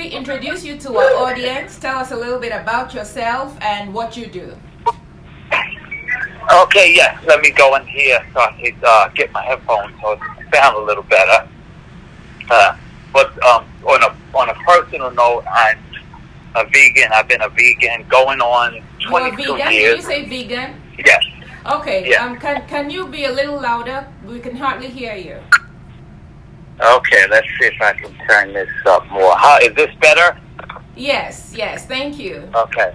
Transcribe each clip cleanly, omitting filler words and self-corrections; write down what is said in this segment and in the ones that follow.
quickly introduce you to our audience? Tell us a little bit about yourself and what you do. Okay, yes. Let me go in here so I can get my headphones so it sound a little better. But on a personal note, I'm a vegan. I've been a vegan going on You're a 22 vegan? Did years. you say vegan? Yes. Okay. Yes. Can you be a little louder? We can hardly hear you. Okay. Let's see if I can turn this up more. How is this better? Yes. Thank you. Okay.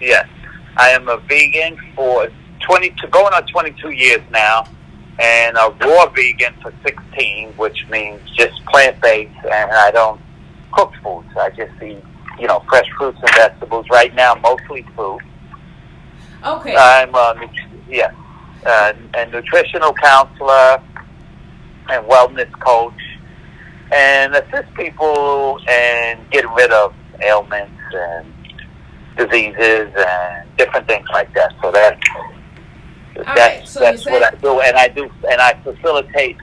Yes. I am a vegan for going on 22 years now, and a raw vegan for 16, which means just plant-based, and I don't cook foods. I just eat, fresh fruits and vegetables. Right now, mostly fruit. Okay. I'm a nutritional counselor and wellness coach, and assist people in getting rid of ailments and diseases and different things like that. So that's what I do, and I facilitate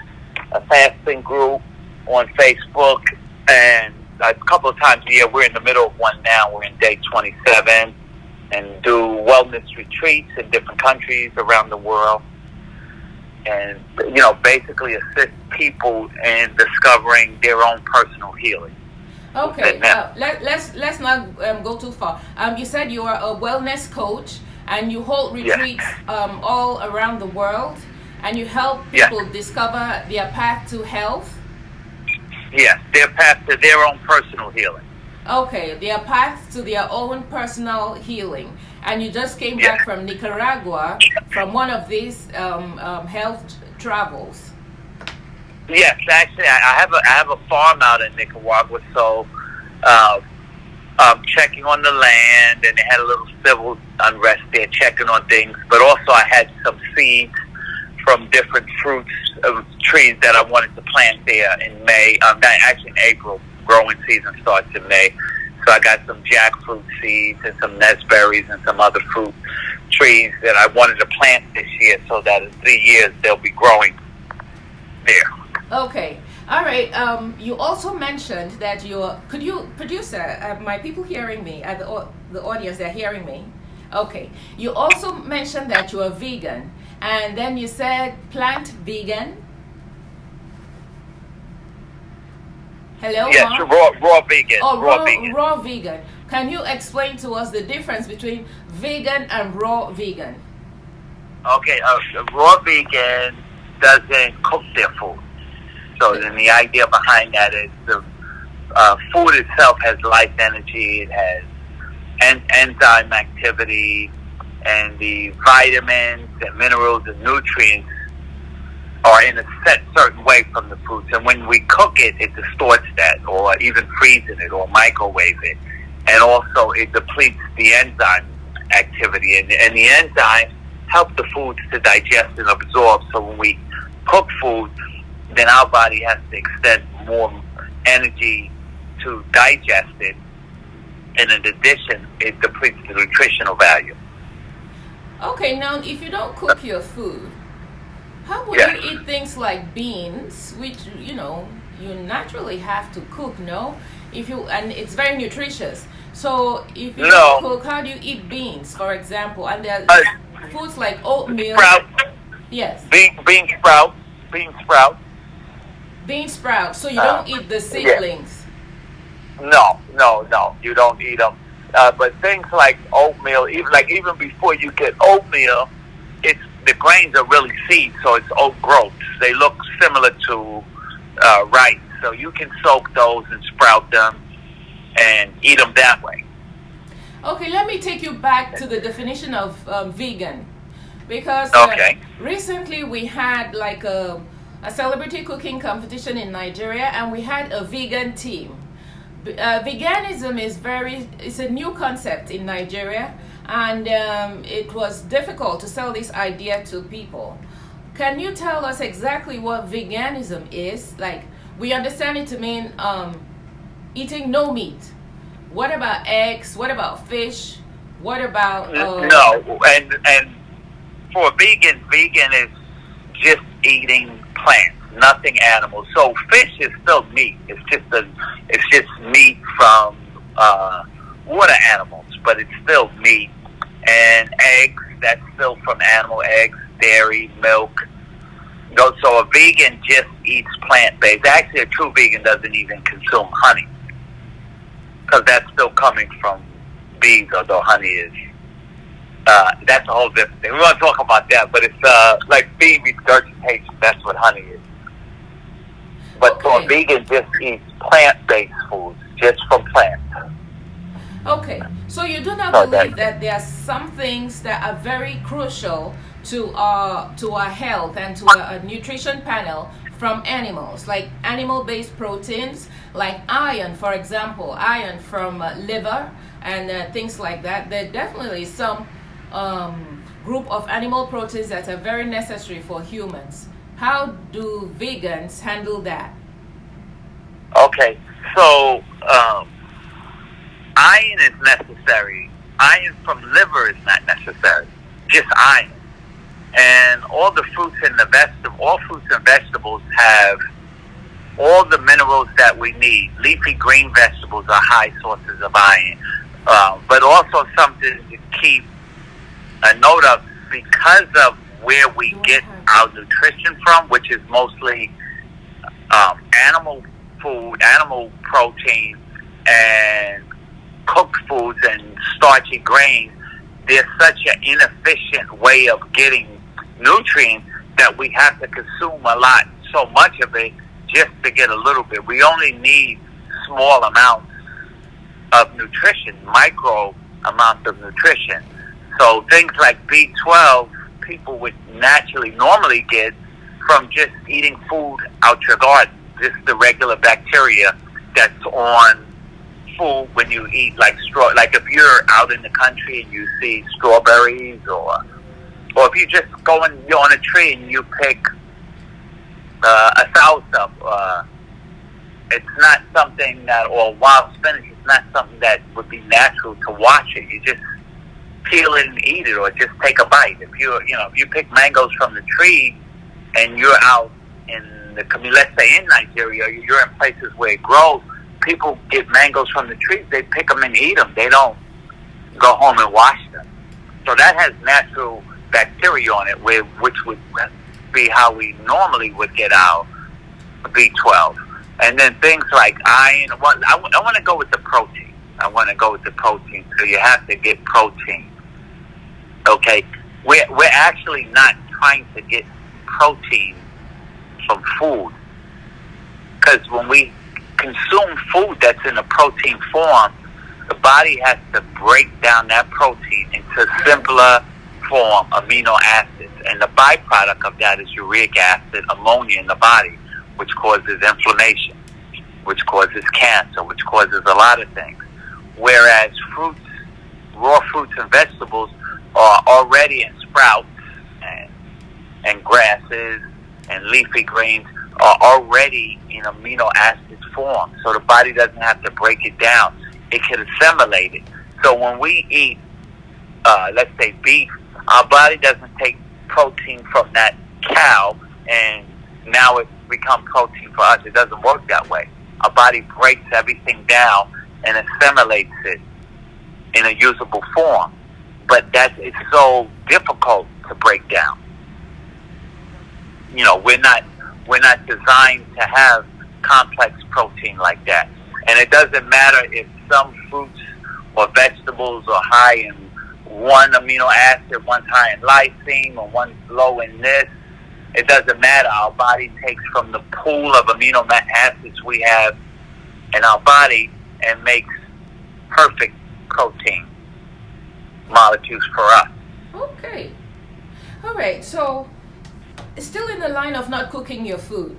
a fasting group on Facebook, and a couple of times a year. We're in the middle of one now. We're in day 27, and do wellness retreats in different countries around the world, and basically assist people in discovering their own personal healing. Okay, let's not go too far. You said you are a wellness coach and you hold retreats all around the world, and you help people discover their path to health. Yes, their path to their own personal healing. Okay, their path to their own personal healing. And you just came back from Nicaragua from one of these health travels. Yes, actually, I have a farm out in Nicaragua, so checking on the land, and they had a little civil unrest there, checking on things. But also, I had some seeds from different fruits of trees that I wanted to plant there in May. Actually, in April. Growing season starts in May, so I got some jackfruit seeds and some nesberries and some other fruit trees that I wanted to plant this year, so that in 3 years they'll be growing there. Okay. All right. You also mentioned that could you, producer, my people hearing me, the audience, they're hearing me. Okay. You also mentioned that you're vegan, and then you said plant vegan. Hello? Yes, raw vegan. Oh, vegan. Raw vegan. Can you explain to us the difference between vegan and raw vegan? Okay, raw vegan doesn't cook their food. So then the idea behind that is the food itself has life energy, it has enzyme activity, and the vitamins and minerals and nutrients are in a certain way from the foods. And when we cook it, it distorts that, or even freezing it, or microwave it. And also it depletes the enzyme activity. And the enzymes help the foods to digest and absorb. So when we cook food, then our body has to extend more energy to digest it. And in addition, it depletes the nutritional value. Okay, now if you don't cook your food, how would you eat things like beans, which you naturally have to cook? No, and it's very nutritious. So if you don't cook, how do you eat beans, for example? And there are foods like oatmeal. Yes. Bean sprouts. Bean sprouts. So you don't eat the seedlings. No, you don't eat them. But things like oatmeal, even before you get oatmeal, the grains are really seeds, so it's oat groats. They look similar to rice, so you can soak those and sprout them and eat them that way. Okay, let me take you back to the definition of vegan, because recently we had like a celebrity cooking competition in Nigeria, and we had a vegan team. Veganism is a new concept in Nigeria, and it was difficult to sell this idea to people. Can you tell us exactly what veganism is? Like, we understand it to mean eating no meat. What about eggs? What about fish? What about no? And for vegan is just eating plants, nothing animals. So fish is still meat. It's just meat from water animals, but it's still meat. And eggs, that's still from animal eggs, dairy, milk. So a vegan just eats plant-based. Actually, a true vegan doesn't even consume honey, because that's still coming from bees, although honey is, that's a whole different thing. We want to talk about that, but it's like bee regurgitation. That's what honey is. But Okay. so a vegan just eats plant-based foods, just from plants. Okay, so you do not So believe that there are some things that are very crucial to our health and to our nutrition panel from animals, like animal-based proteins, like iron, for example, iron from liver and things like that. There are definitely some group of animal proteins that are very necessary for humans. How do vegans handle that? Okay, so iron is necessary. Iron from liver is not necessary. Just iron. And all the fruits and all fruits and vegetables have all the minerals that we need. Leafy green vegetables are high sources of iron. But also something to keep a note of, because of where we get our nutrition from, which is mostly animal food, animal protein, and cooked foods and starchy grains. There's such an inefficient way of getting nutrients that we have to consume so much of it just to get a little bit. We only need small amounts of nutrition, micro amounts of nutrition. So things like B12, people would normally get from just eating food out your garden. Just the regular bacteria that's on food when you eat, like if you're out in the country and you see strawberries, or if you just you're on a tree and you pick a soursop. It's not something or wild spinach. It's not something that would be natural to watch it. You just peel it and eat it, or just take a bite. If you pick mangoes from the tree and you're out in let's say in Nigeria, you're in places where it grows. People get mangoes from the trees. They pick them and eat them. They don't go home and wash them. So that has natural bacteria on it, which would be how we normally would get our B12. And then things like iron. Well, I want to go with the protein. So you have to get protein. Okay, we're actually not trying to get protein from food, because when we consume food that's in a protein form, the body has to break down that protein into simpler form amino acids, and the byproduct of that is uric acid, ammonia in the body, which causes inflammation, which causes cancer, which causes a lot of things. Whereas raw fruits and vegetables are already in sprouts and grasses and leafy greens are already in amino acid form, so the body doesn't have to break it down. It can assimilate it. So when we eat, let's say beef, our body doesn't take protein from that cow and now it's become protein for us. It doesn't work that way. Our body breaks everything down and assimilates it in a usable form. But it's so difficult to break down. We're not designed to have complex protein like that. And it doesn't matter if some fruits or vegetables are high in one amino acid, one's high in lysine, or one's low in this. It doesn't matter. Our body takes from the pool of amino acids we have in our body and makes perfect protein molecules for us. Okay. All right. So, still in the line of not cooking your food.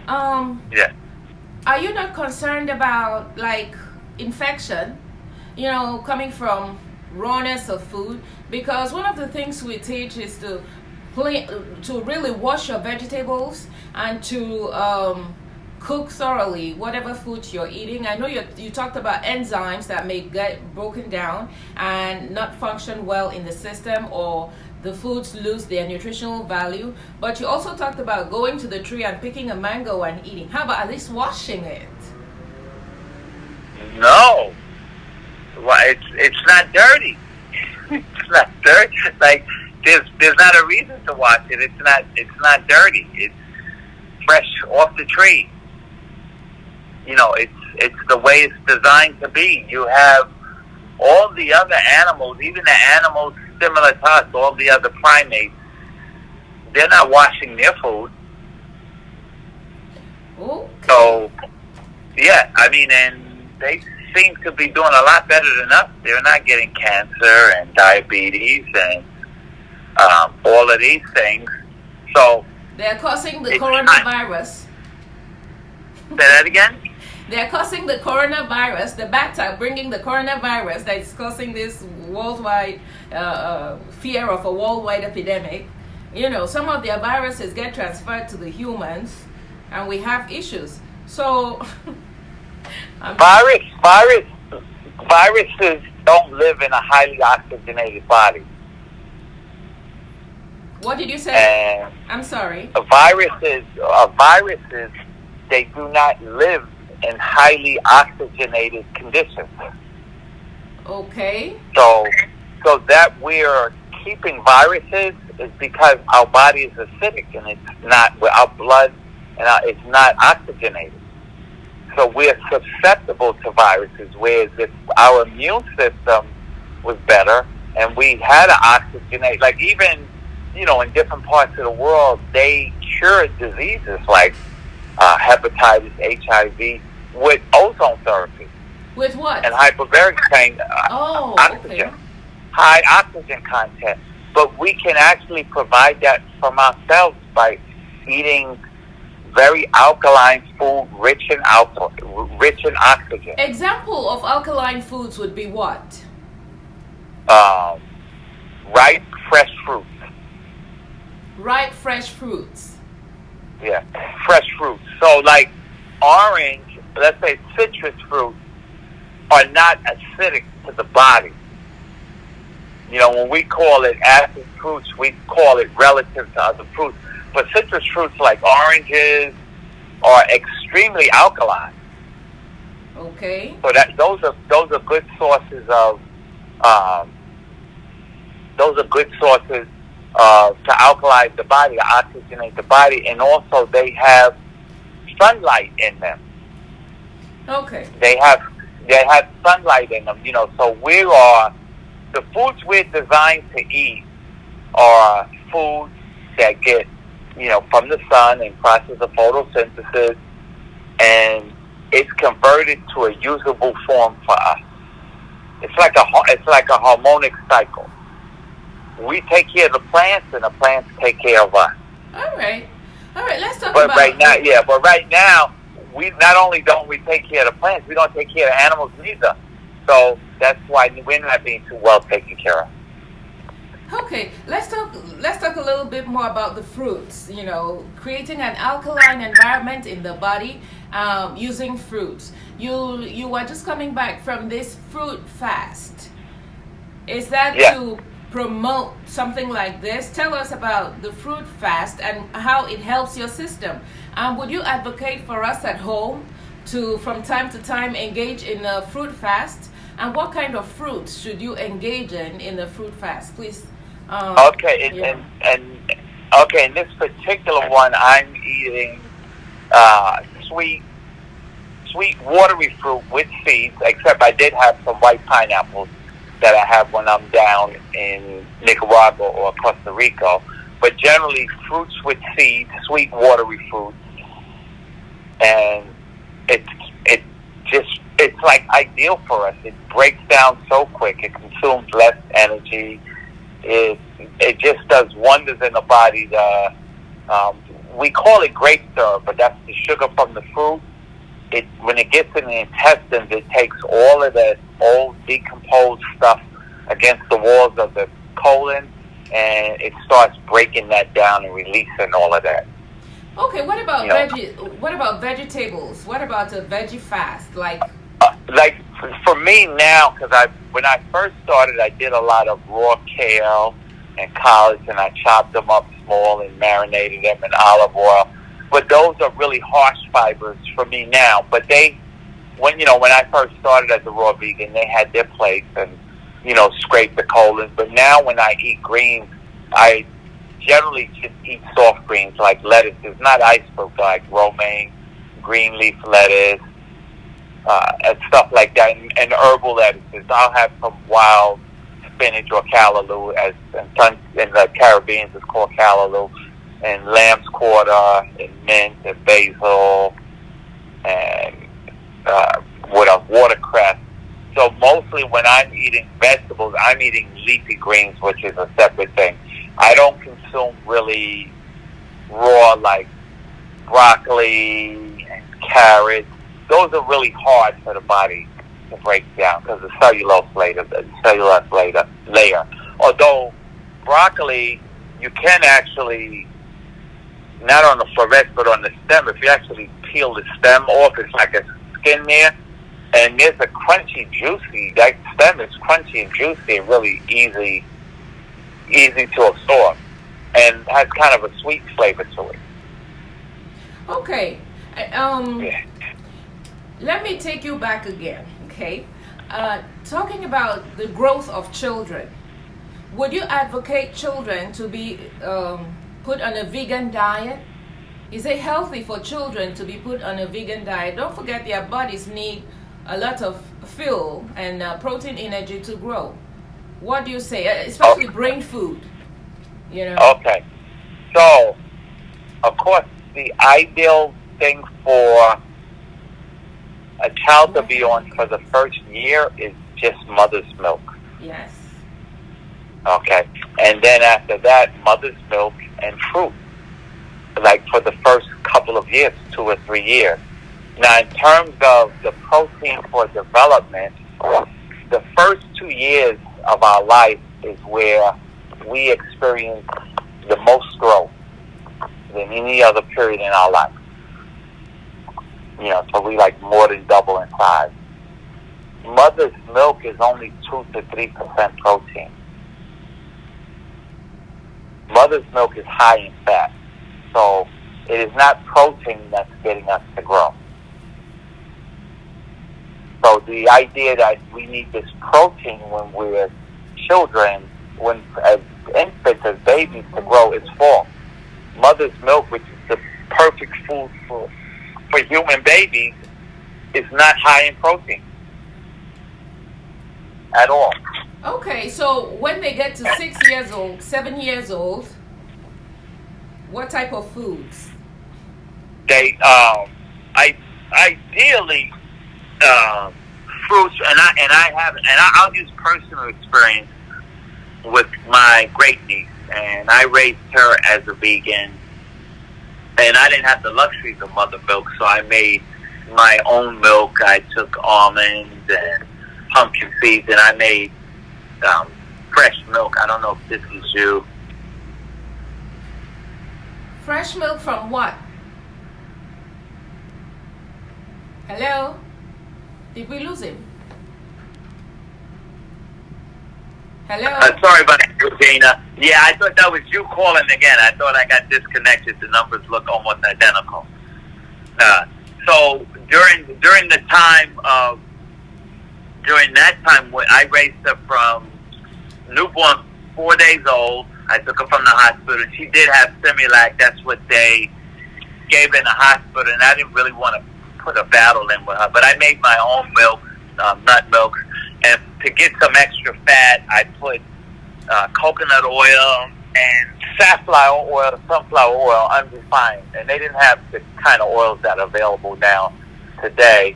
Yeah. Are you not concerned about infection? Coming from rawness of food, because one of the things we teach is to really wash your vegetables and to cook thoroughly whatever food you're eating. I know you talked about enzymes that may get broken down and not function well in the system, or the foods lose their nutritional value, but you also talked about going to the tree and picking a mango and eating. How about at least washing it? No. Well, it's not dirty. It's not dirty. Like there's not a reason to wash it. It's not dirty. It's fresh off the tree. It's the way it's designed to be. You have all the other animals, even the animals similar to us, all the other primates. They're not washing their food. Okay. So, yeah, I mean, and they seem to be doing a lot better than us. They're not getting cancer and diabetes and all of these things. So they're causing the coronavirus. Say that again? They're causing the coronavirus. The bats are bringing the coronavirus that is causing this worldwide fear of a worldwide epidemic. Some of their viruses get transferred to the humans, and we have issues. So, viruses don't live in a highly oxygenated body. What did you say? And I'm sorry. Viruses, they do not live in highly oxygenated conditions. Okay. So that we're keeping viruses is because our body is acidic and it's not, our blood and it's not oxygenated. So we're susceptible to viruses, whereas if our immune system was better and we had to oxygenate, like even, in different parts of the world, they cured diseases like hepatitis, HIV, with ozone therapy. With what? And hyperbaric oxygen. Okay. High oxygen content. But we can actually provide that from ourselves by eating very alkaline food, rich in oxygen. Example of alkaline foods would be what? Ripe, fresh fruits. Ripe, fresh fruits. Yeah, fresh fruits. So like orange, let's say citrus fruits, are not acidic to the body. When we call it acid fruits, we call it relative to other fruits. But citrus fruits like oranges are extremely alkaline. Okay. So those are good sources of to alkalize the body, to oxygenate the body, and also they have sunlight in them. Okay. They have sunlight in them, so the foods we're designed to eat are foods that get, from the sun and process of photosynthesis, and it's converted to a usable form for us. It's like a harmonic cycle. We take care of the plants, and the plants take care of us. All right. Let's talk But about. right now, we not only don't we take care of the plants, we don't take care of animals neither. So that's why we're not being too well taken care of. Okay, let's talk a little bit more about the fruits. Creating an alkaline environment in the body using fruits. You were just coming back from this fruit fast. Is that to promote something like this? Tell us about the fruit fast and how it helps your system. Would you advocate for us at home to, from time to time, engage in a fruit fast? And what kind of fruits should you engage in the fruit fast, please? Okay, in this particular one, I'm eating sweet watery fruit with seeds. Except I did have some white pineapples that I have when I'm down in Nicaragua or Costa Rica. But generally, fruits with seeds, sweet watery fruits, and it's like ideal for us. It breaks down so quick. It consumes less energy. It just does wonders in the body. We call it grape syrup, but that's the sugar from the fruit. When it gets in the intestines, it takes all of that old decomposed stuff against the walls of the colon, and it starts breaking that down and releasing all of that. Okay, what about What about vegetables? What about a veggie fast? Like for me now, because when I first started, I did a lot of raw kale and collards, and I chopped them up small and marinated them in olive oil. But those are really harsh fibers for me now. But they when I first started as a raw vegan, they had their plates and scrape the colons. But now when I eat greens, I generally just eat soft greens like lettuces, not iceberg, like romaine, green leaf lettuce, and stuff like that, and herbal lettuces. I'll have some wild spinach or callaloo, as in the Caribbean it's called callaloo, and lamb's quarter, and mint, and basil, and what else? Watercress. So mostly when I'm eating vegetables, I'm eating leafy greens, which is a separate thing. I don't consume really raw like broccoli and carrots. Those are really hard for the body to break down because the cellulose layer. Although broccoli, you can actually, not on the florets, but on the stem, if you actually peel the stem off, it's like a skin there, and there's a crunchy, juicy, that stem is crunchy and juicy and really easy to absorb, and has kind of a sweet flavor to it. Okay. Yeah. Let me take you back again, okay? Talking about the growth of children, would you advocate children to be put on a vegan diet? Is it healthy for children to be put on a vegan diet? Don't forget their bodies need a lot of fuel and protein energy to grow. What do you say? Especially brain food, Okay. So, of course, the ideal thing for a child to be on for the first year is just mother's milk. Yes. Okay. And then after that, mother's milk and fruit, like for the first couple of years, 2 or 3 years. Now, in terms of the protein for development, the first 2 years of our life is where we experience the most growth than any other period in our life. So we like more than double in size. Mother's milk is only 2 to 3% protein. Mother's milk is high in fat. So it is not protein that's getting us to grow. So the idea that we need this protein when we're children, when as infants, as babies, to grow is false. Mother's milk, which is the perfect food for human babies, is not high in protein at all. Okay, so when they get to 6 years old, 7 years old, what type of foods? They ideally fruits, I'll use personal experience with my great niece, and I raised her as a vegan, and I didn't have the luxuries of mother milk, so I made my own milk. I took almonds and pumpkin seeds, and I made fresh milk. I don't know if this is you. Fresh milk from what? Hello? Did we lose him? Hello? Sorry about that, Regina. Yeah, I thought that was you calling again. I thought I got disconnected. The numbers look almost identical. So during that time, I raised her from newborn, 4 days old. I took her from the hospital. She did have Similac. That's what they gave in the hospital, and I didn't really want to put a battle in with her. But I made my own milk, nut milk, and to get some extra fat, I put coconut oil and safflower oil, sunflower oil, unrefined. And they didn't have the kind of oils that are available now today.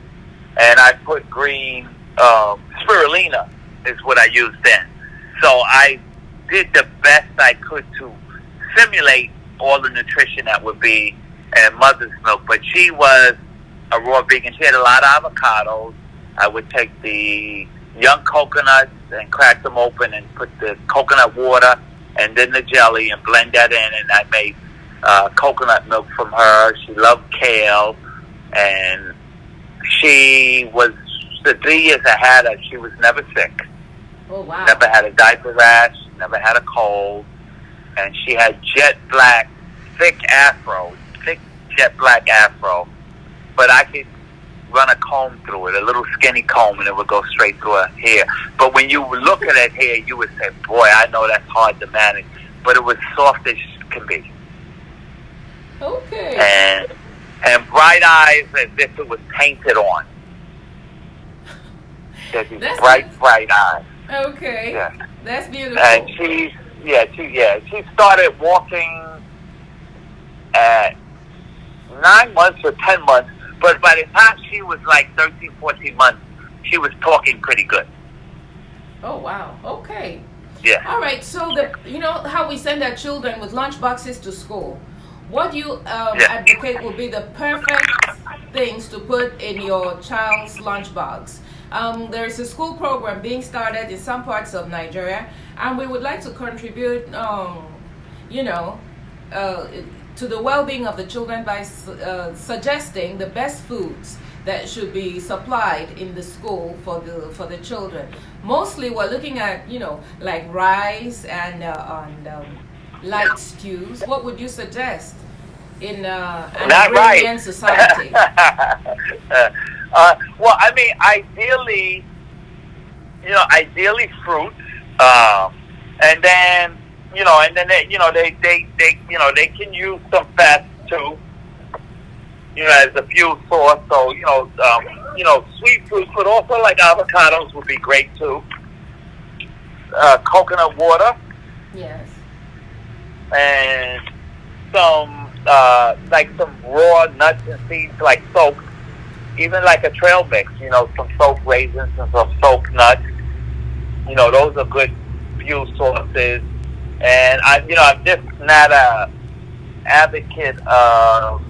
And I put green spirulina is what I used then. So I did the best I could to simulate all the nutrition that would be in mother's milk. But she was a raw vegan. She had a lot of avocados. I would take the young coconuts and crack them open and put the coconut water and then the jelly and blend that in, and I made coconut milk from her. She loved kale, and she was, the 3 years I had her, she was never sick. Oh, wow. Never had a diaper rash, never had a cold, and she had jet black, thick jet black afro. But I could run a comb through it, a little skinny comb, and it would go straight through her hair. But when you would look at that hair, you would say, boy, I know that's hard to manage. But it was soft as can be. Okay. And bright eyes as if it was painted on. There's these bright eyes. Okay. Yeah. That's beautiful. And she started walking at 9 months or 10 months, but by the time she was like 13, 14 months, she was talking pretty good. Oh, wow. Okay. Yeah. All right. So, you know how we send our children with lunch boxes to school? What do you advocate would be the perfect things to put in your child's lunchbox? There is a school program being started in some parts of Nigeria, and we would like to contribute, to the well-being of the children by suggesting the best foods that should be supplied in the school for the children. Mostly, we're looking at like rice and light stews. What would you suggest in an agrarian society? Well, I mean, ideally fruit, and then they can use some fat too, as a fuel source. So sweet fruits, but also like avocados would be great too. Coconut water. Yes. And some like some raw nuts and seeds, like soaked, even like a trail mix. Some soaked raisins and some soaked nuts. Those are good fuel sources. And I'm just not a advocate of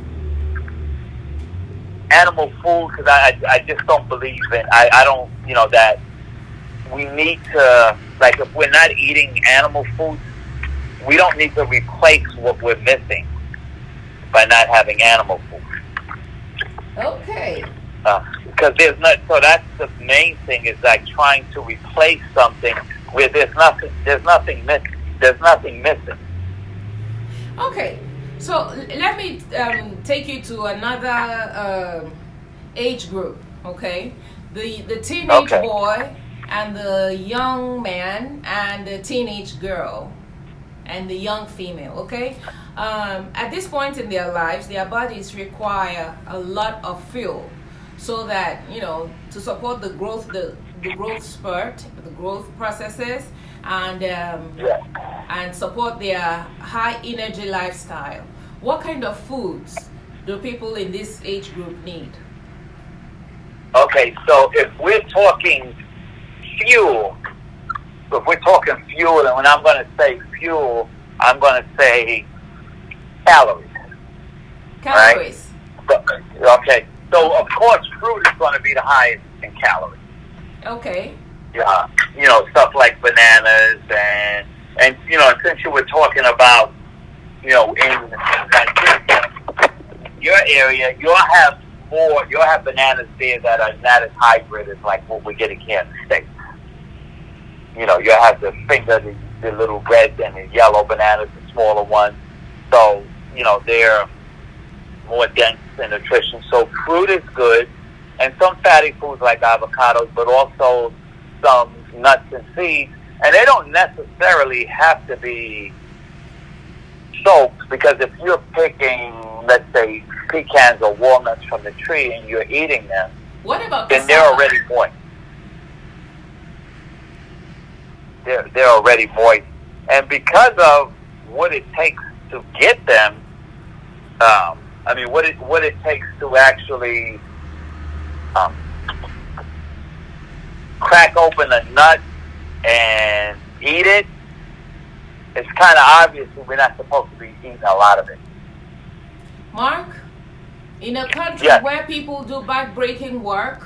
animal food because I just don't believe in. I don't that we need to, like, if we're not eating animal food, we don't need to replace what we're missing by not having animal food. Okay. Because there's not. So that's the main thing, is like trying to replace something where there's nothing missing. There's nothing missing. Okay. So let me take you to another age group. Okay. The teenage boy and the young man and the teenage girl and the young female. Okay. At this point in their lives, their bodies require a lot of fuel, so that to support the growth spurt, the growth processes, and support their high energy lifestyle. What kind of foods do people in this age group need? Okay, so if we're talking fuel, and when I'm going to say fuel, I'm going to say calories. Calories. Right? Okay, so of course fruit is going to be the highest in calories. Okay. Yeah, stuff like bananas and since you were talking about, in your area, you'll have bananas there that are not as hybrid as like what we get in Kansas State. You'll have the little red and the yellow bananas, the smaller ones. So, they're more dense in nutrition. So fruit is good, and some fatty foods like avocados, but also some nuts and seeds. And they don't necessarily have to be soaked, because if you're picking, let's say, pecans or walnuts from the tree and you're eating them, what about then cassava? they're already moist. They're already moist. And because of what it takes to get them, what it takes to actually crack open a nut and eat it, it's kind of obvious that we're not supposed to be eating a lot of it. Mark, in a country where people do back-breaking work,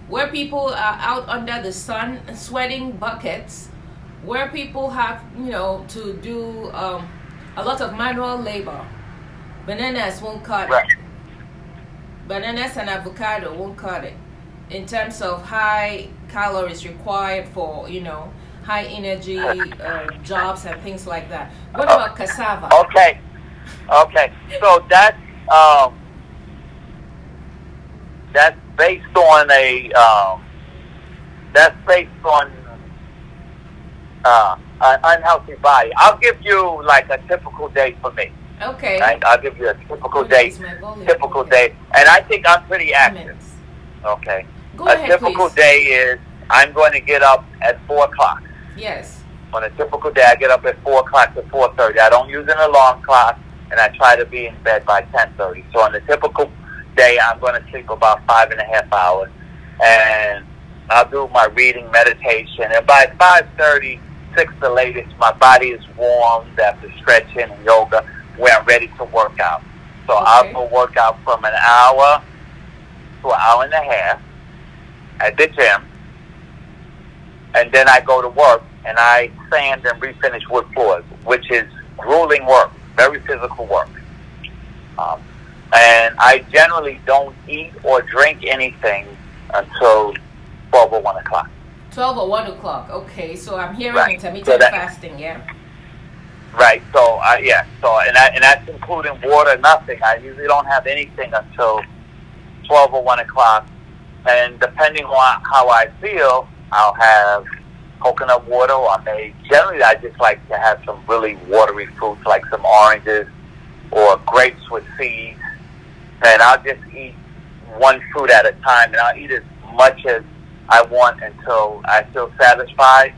where people are out under the sun sweating buckets, where people have to do a lot of manual labor, bananas won't cut it. Bananas and avocado won't cut it in terms of high calories required for high energy jobs and things like that. What about cassava? Okay. So that's based on an unhealthy body. I'll give you like a typical day for me. Okay. Right? I'll give you a typical day. Typical day, and I think I'm pretty active. Okay. Go ahead, typical day is I'm going to get up at 4:00. Yes. On a typical day, I get up at 4:00 to 4:30. I don't use an alarm clock, and I try to be in bed by 10:30. So on a typical day, I'm going to sleep about 5.5 hours, and I'll do my reading, meditation, and by 5:30, 6 the latest, my body is warmed after stretching and yoga, where I'm ready to work out. So I'll go work out from an hour to an hour and a half at the gym, and then I go to work and I sand and refinish wood floors, which is grueling work, very physical work. And I generally don't eat or drink anything until 12 or 1 o'clock. 12 or 1 o'clock. Okay, so I'm hearing intermittent fasting, yeah. Right. So and that's including water, nothing. I usually don't have anything until 12 or 1 o'clock, and depending on how I feel, I'll have coconut water, or generally I just like to have some really watery fruits like some oranges or grapes with seeds, and I'll just eat one fruit at a time, and I'll eat as much as I want until I feel satisfied,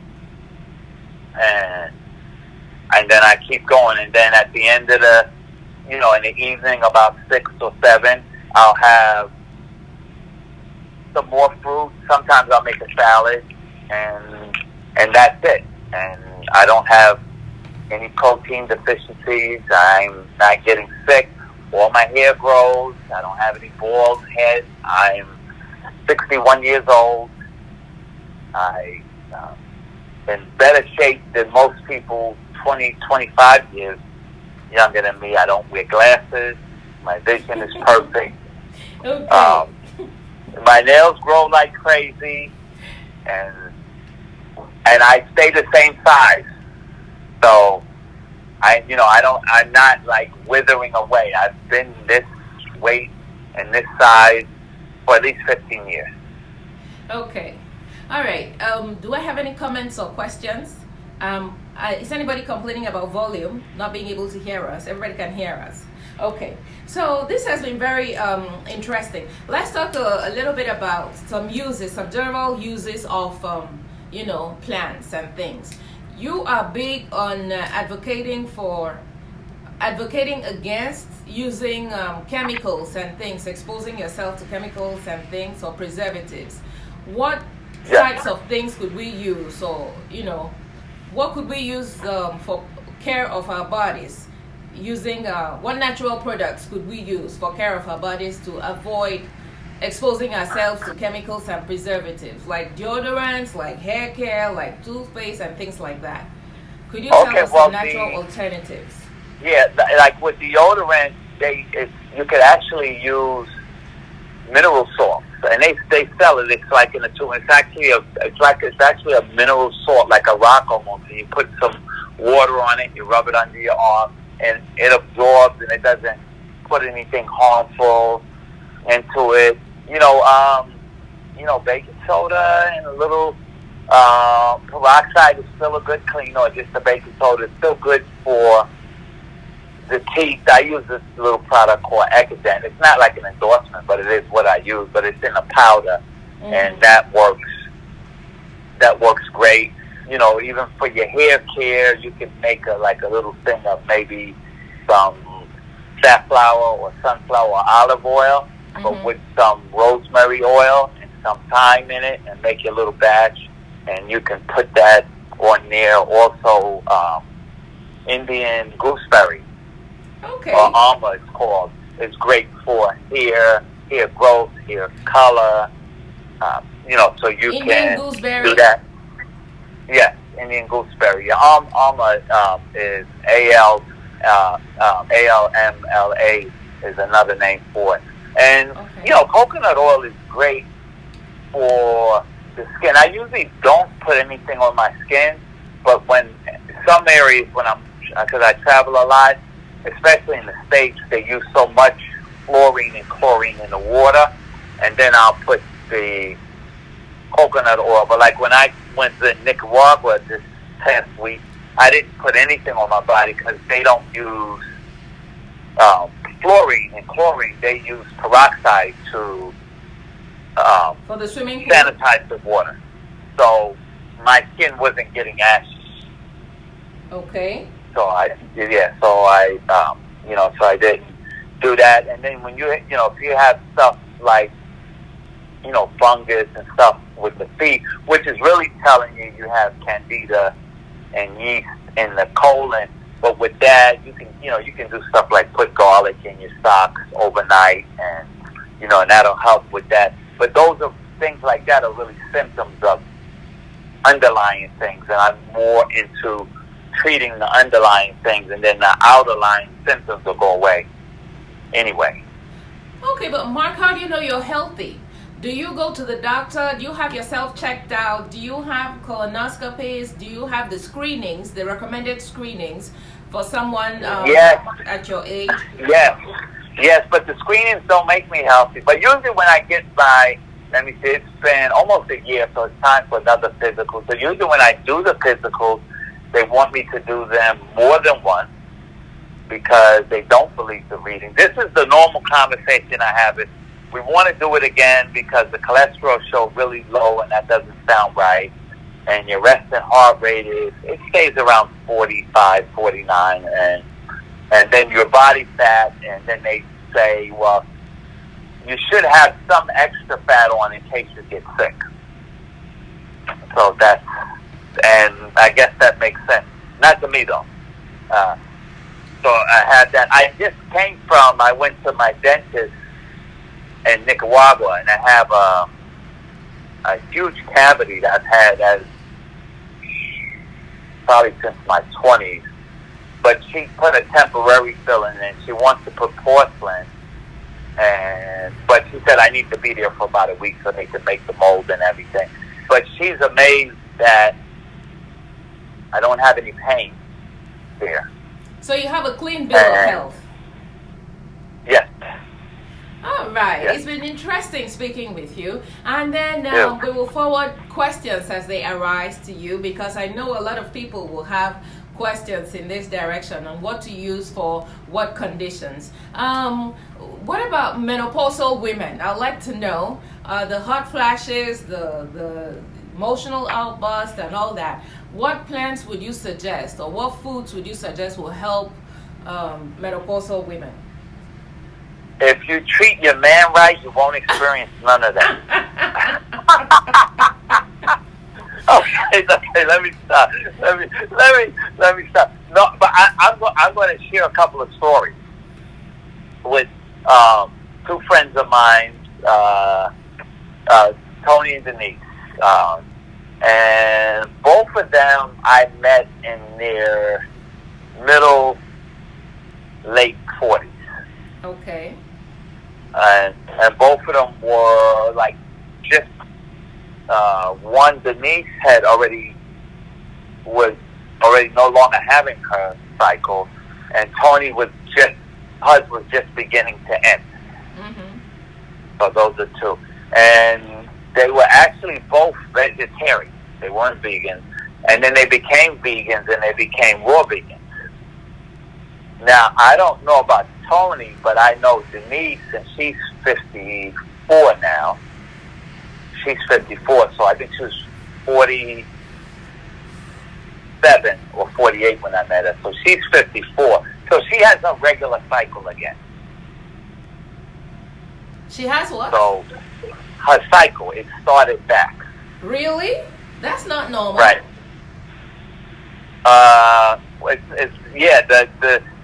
and then I keep going, and then at the end of in the evening about 6 or 7, I'll have some more fruit. Sometimes I'll make a salad, and that's it. And I don't have any protein deficiencies. I'm not getting sick. All my hair grows. I don't have any bald head. I'm 61 years old. I'm in better shape than most people 20, 25 years younger than me. I don't wear glasses. My vision is perfect. Okay. My nails grow like crazy, and I stay the same size. So I'm not like withering away. I've been this weight and this size for at least 15 years. Okay. All right. Do I have any comments or questions? Is anybody complaining about volume, not being able to hear us? Everybody can hear us. Okay. So this has been very interesting. Let's talk a little bit about some general uses of, plants and things. You are big on advocating against using chemicals and things, exposing yourself to chemicals and things or preservatives. What types of things could we use, or what could we use for care of our bodies? Using what natural products could we use for care of our bodies to avoid exposing ourselves to chemicals and preservatives, like deodorants, like hair care, like toothpaste, and things like that? Could you tell us some natural alternatives? Yeah, like with deodorant, you could actually use mineral salt, and they sell it. It's like in a tube. It's actually a mineral salt, like a rock almost. And you put some water on it, you rub it under your arm, and it absorbs, and it doesn't put anything harmful into it. Baking soda and a little peroxide is still a good cleaner, or just the baking soda is still good for the teeth. I use this little product called Ecodent. It's not like an endorsement, but it is what I use. But it's in a powder, and that works great. Even for your hair care, you can make a little thing of maybe some safflower or sunflower or olive oil, but with some rosemary oil and some thyme in it, and make your little batch, and you can put that on there. Also, Indian gooseberry, or alma it's called. It's great for hair growth, hair color. So you Indian can gooseberry. do that. Yes, Indian gooseberry. Alma is ALMLA is another name for it. And coconut oil is great for the skin. I usually don't put anything on my skin, but when some areas because I travel a lot, especially in the States, they use so much fluorine and chlorine in the water and then I'll put the coconut oil. But like when I went to Nicaragua this past week, I didn't put anything on my body because they don't use fluorine and chlorine. They use peroxide to for the swimming pool? Sanitize the water. So my skin wasn't getting ashy. Okay. So I didn't do that. And then when if you have stuff like, fungus and stuff with the feet, which is really telling you have candida and yeast in the colon. But with that, you can do stuff like put garlic in your socks overnight, and and that'll help with that. But those are things like that are really symptoms of underlying things, and I'm more into treating the underlying things, and then the outerlying symptoms will go away anyway. Okay, but Mark, how do you know you're healthy? Do you go to the doctor? Do you have yourself checked out? Do you have colonoscopies? Do you have the screenings, the recommended screenings for someone yes. at your age? Yes, but the screenings don't make me healthy. But usually when I get by, let me see, it's been almost a year, so it's time for another physical. So usually when I do the physicals, they want me to do them more than once because they don't believe the reading. This is the normal conversation I have. Is we want to do it again because the cholesterol showed really low, and that doesn't sound right. And your resting heart rate it stays around 45, 49, and then your body fat, and then they say, well, you should have some extra fat on in case you get sick. So and I guess that makes sense. Not to me, though. So I had that. I went to my dentist in Nicaragua, and I have a huge cavity that I've had as probably since my 20s. But she put a temporary filling in. She wants to put porcelain. But she said I need to be there for about a week so they can make the mold and everything. But she's amazed that I don't have any pain there. So you have a clean bill of health? Yes. All right. Yes. It's been interesting speaking with you. And then we will forward questions as they arise to you, because I know a lot of people will have questions in this direction on what to use for what conditions. What about menopausal women? I'd like to know the hot flashes, the emotional outburst, and all that. What plants would you suggest, or what foods would you suggest will help menopausal women? If you treat your man right, you won't experience none of that. Okay, let me stop. Let me stop. No, but I'm going to share a couple of stories with two friends of mine, Tony and Denise, and both of them I met in their late 40s. Okay. And both of them were like just one, Denise was already no longer having her cycle, and Tony hers was just beginning to end. Mm-hmm. So those are two, and they were actually both vegetarian. They weren't vegans, and then they became vegans, and they became raw vegans. Now I don't know about Tony, but I know Denise, and she's 54 now. She's 54, so I think she was 47 or 48 when I met her. So she's 54. So she has a regular cycle again. She has what? So her cycle, it started back. Really? That's not normal. Right.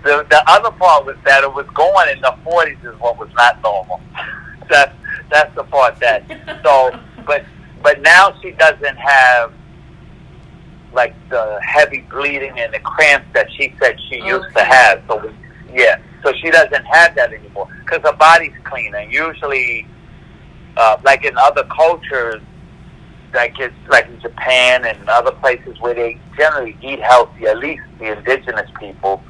The other part was that it was going in the 40s is what was not normal. That's the part that. So, but now she doesn't have like the heavy bleeding and the cramps that she said she used to have. So so she doesn't have that anymore because her body's clean. And usually, like in other cultures, like in Japan and other places where they generally eat healthy, at least the indigenous people,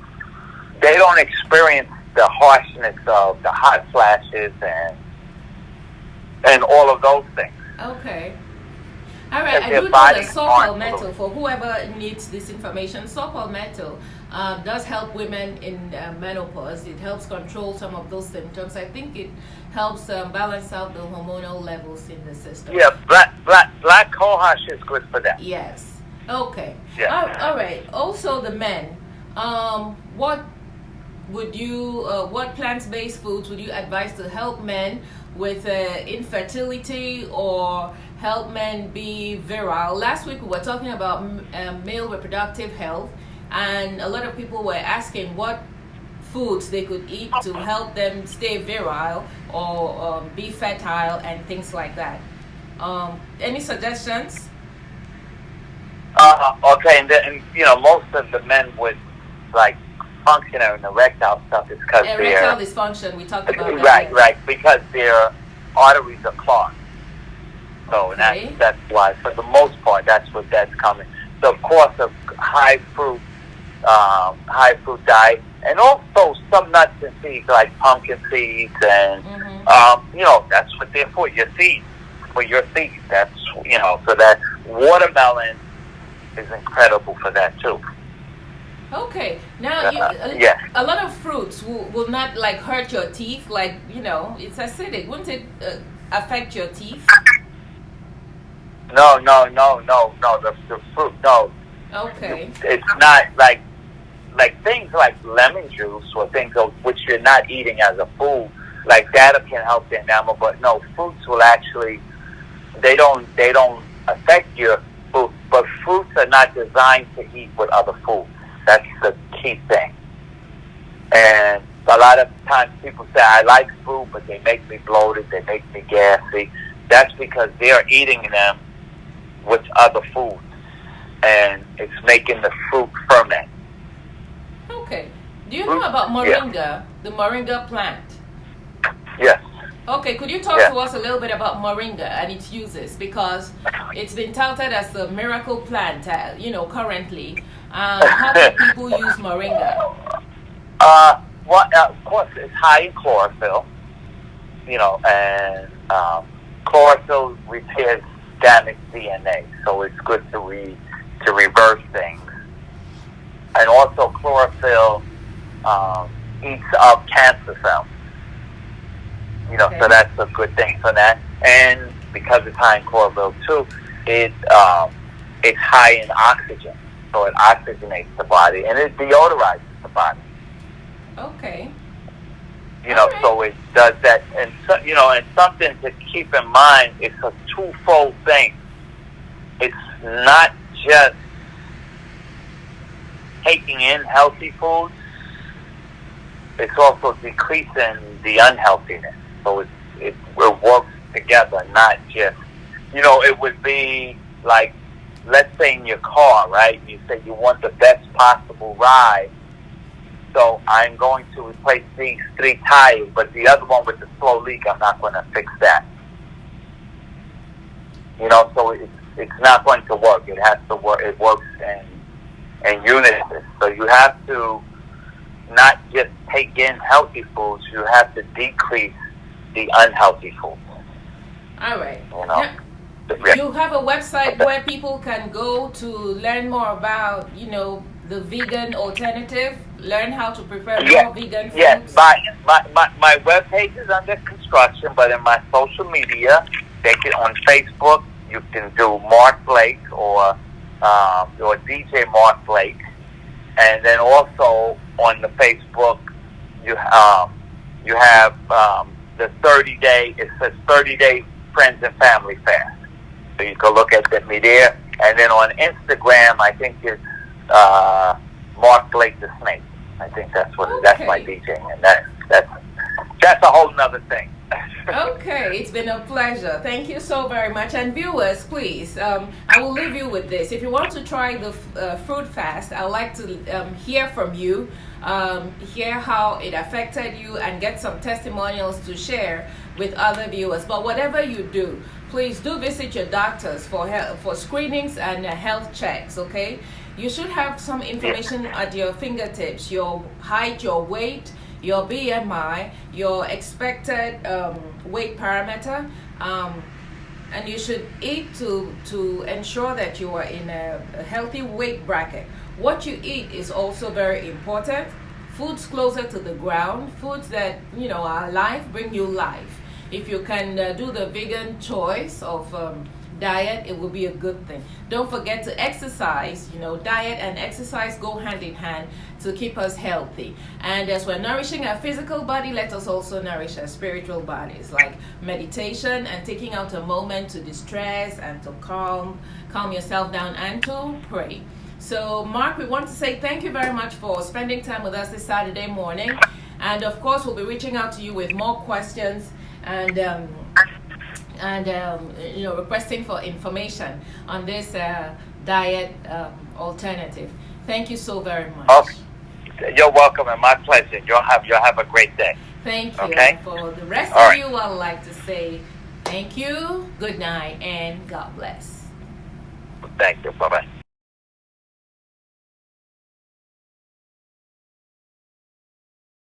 they don't experience the harshness of the hot flashes and all of those things. Okay. All right, If I their do know that bodies saw aren't palmetto, polluted. for whoever needs this information, saw palmetto does help women in menopause. It helps control some of those symptoms. I think it helps balance out the hormonal levels in the system. Yeah, black cohosh is good for that. Yes. Okay. Yeah. All right. Also, the men. What would you? What plant-based foods would you advise to help men with infertility or help men be virile? Last week we were talking about male reproductive health, and a lot of people were asking what foods they could eat to help them stay virile or be fertile and things like that. Any suggestions? Okay, and most of the men with like functional and erectile stuff is because Erectile dysfunction. We talked about that. Right, yes. right, because their arteries are clogged. So Okay. that's why, for the most part, that's coming. So of course, a high fruit diet, and also some nuts and seeds like pumpkin seeds, and that's what they're for. Your seeds, for your seeds. That's so that watermelon is incredible for that too. Okay. Now, a lot of fruits will not like hurt your teeth. Like it's acidic. Wouldn't it affect your teeth? No. The fruit, no. Okay. It's not like things like lemon juice or things which you're not eating as a food. Like that can help the enamel, but no, fruits will actually they don't affect your food. But fruits are not designed to eat with other foods. That's the key thing. And a lot of times people say, I like fruit, but they make me bloated, they make me gassy. That's because they're eating them with other foods. And it's making the fruit ferment. Okay. Do you know about moringa, the moringa plant? Yes. Okay, could you talk to us a little bit about moringa and its uses? Because it's been touted as a miracle plant, currently. How do people use moringa? Well, of course, it's high in chlorophyll, and chlorophyll repairs damaged DNA, so it's good to reverse things. And also, chlorophyll eats up cancer cells. So that's a good thing for that. And because it's high in chlorophyll too, it's high in oxygen, so it oxygenates the body and it deodorizes the body. Okay. So it does that, and and something to keep in mind. It's a twofold thing. It's not just taking in healthy foods. It's also decreasing the unhealthiness. So it works together, not just, it would be like, let's say in your car, right? You say you want the best possible ride. So I'm going to replace these 3 tires, but the other one with the slow leak, I'm not going to fix that. So it's not going to work. It has to work. It works in unison. So you have to not just take in healthy foods. You have to decrease the unhealthy foods. All right. You have a website where people can go to learn more about, the vegan alternative, learn how to prepare more vegan foods? Yes, my webpage is under construction, but in my social media, on Facebook, you can do Mark Blake or DJ Mark Blake. And then also on the Facebook, you have the 30-day, it says 30-day Friends and Family Fast. So you can look at me there. And then on Instagram, I think it's Mark Blake the Snake. I think that's that's my DJing, and that's a whole nother thing. Okay, it's been a pleasure. Thank you so very much. And viewers, please, I will leave you with this. If you want to try the fruit fast, I'd like to hear from you, hear how it affected you, and get some testimonials to share with other viewers. But whatever you do, please do visit your doctors for screenings and health checks, okay? You should have some information at your fingertips, your height, your weight, your BMI, your expected weight parameter, and you should eat to ensure that you are in a healthy weight bracket. What you eat is also very important. Foods closer to the ground, foods that are life, bring you life. If you can do the vegan choice of diet, it will be a good thing. Don't forget to exercise. Diet and exercise go hand in hand to keep us healthy. And as we're nourishing our physical body, let us also nourish our spiritual bodies, like meditation and taking out a moment to distress and to calm yourself down and to pray. So, Mark, we want to say thank you very much for spending time with us this Saturday morning. And of course, we'll be reaching out to you with more questions and requesting for information on this diet alternative. Thank you so very much. Okay. You're welcome, and my pleasure. You'll have a great day. Thank you. Okay? And for the rest of you, I'd like to say thank you, good night, and God bless. Thank you. Bye-bye.